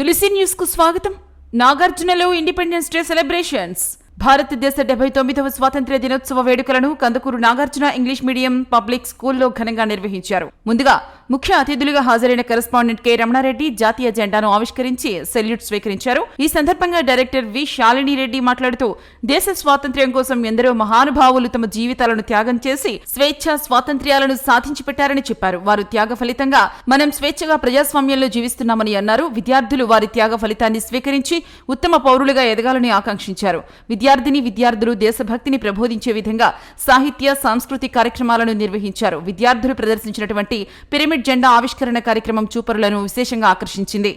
తులసి news కు స్వాగతం. నాగార్జునలో independence day celebrations. భారతదేశ 79వ స్వాతంత్ర్య దినోత్సవ వేడుకలను Kandukur Nagarjuna English medium public స్కూల్లో ఘనంగా నిర్వహించారు. ముందుగా ముఖ్య అతిథులుగా హాజరైన కరెస్పాండెంట్ కె రమణారెడ్డి జాతీయ జెండాను ఆవిష్కరించి సెల్యూట్ స్వీకరించారు. ఈ సందర్భంగా డైరెక్టర్ వి శాలినిరెడ్డి మాట్లాడుతూ దేశ స్వాతంత్ర్యం కోసం ఎందరో మహానుభావులు తమ జీవితాలను త్యాగం చేసి స్వేచ్ఛ స్వాతంత్ర్యాలను సాధించి పెట్టారని చెప్పారు. వారు త్యాగ ఫలితంగా మనం స్వేచ్ఛగా ప్రజాస్వామ్యంలో జీవిస్తున్నామని అన్నారు. విద్యార్థులు వారి త్యాగ ఫలితాన్ని స్వీకరించి ఉత్తమ పౌరులుగా ఎదగాలని ఆకాంక్షించారు. విద్యార్థులు దేశభక్తిని ప్రబోధించే విధంగా సాహిత్య సాంస్కృతిక కార్యక్రమాలను నిర్వహించారు. విద్యార్థులు ప్రదర్శించినటువంటి పిరమిడ్ జెండా ఆవిష్కరణ కార్యక్రమం చూపరులను విశేషంగా ఆకర్షించింది.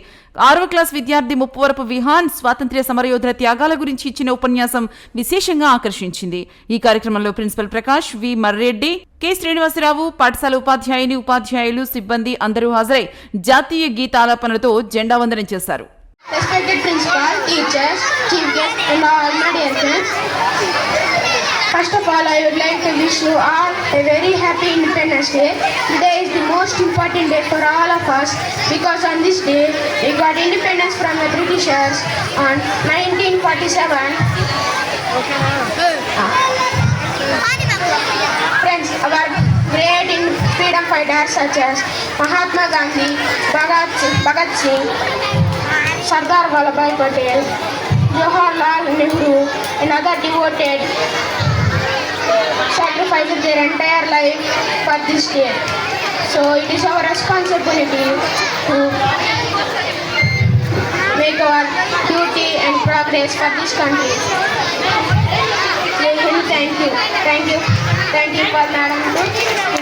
6వ క్లాస్ విద్యార్థి ముప్పవరపు విహాన్ స్వాతంత్ర్య సమరయోధుల త్యాగాల గురించి ఇచ్చిన ఉపన్యాసం విశేషంగా ఆకర్షించింది. ఈ కార్యక్రమంలో ప్రిన్సిపల్ ప్రకాష్, వి మర్రెడ్డి, కె శ్రీనివాసరావు, పాఠశాల ఉపాధ్యాయులు, సిబ్బంది అందరూ హాజరై జాతీయ గీతాలాపనలతో జెండా వందనం చేశారు. Respected principal, teachers, chief guests and all my dear friends. First of all, I would like to wish you all a very happy Independence Day. Today is the most important day for all of us because on this day we got independence from the Britishers on 1947. Friends, our great freedom fighters such as Mahatma Gandhi, Bhagat Singh, Sardar Vallabhbhai Patel, Jawaharlal Nehru and other devoted sacrificed their entire life for this day. So it is our responsibility to make our duty and progress for this country. Thank you for Madam.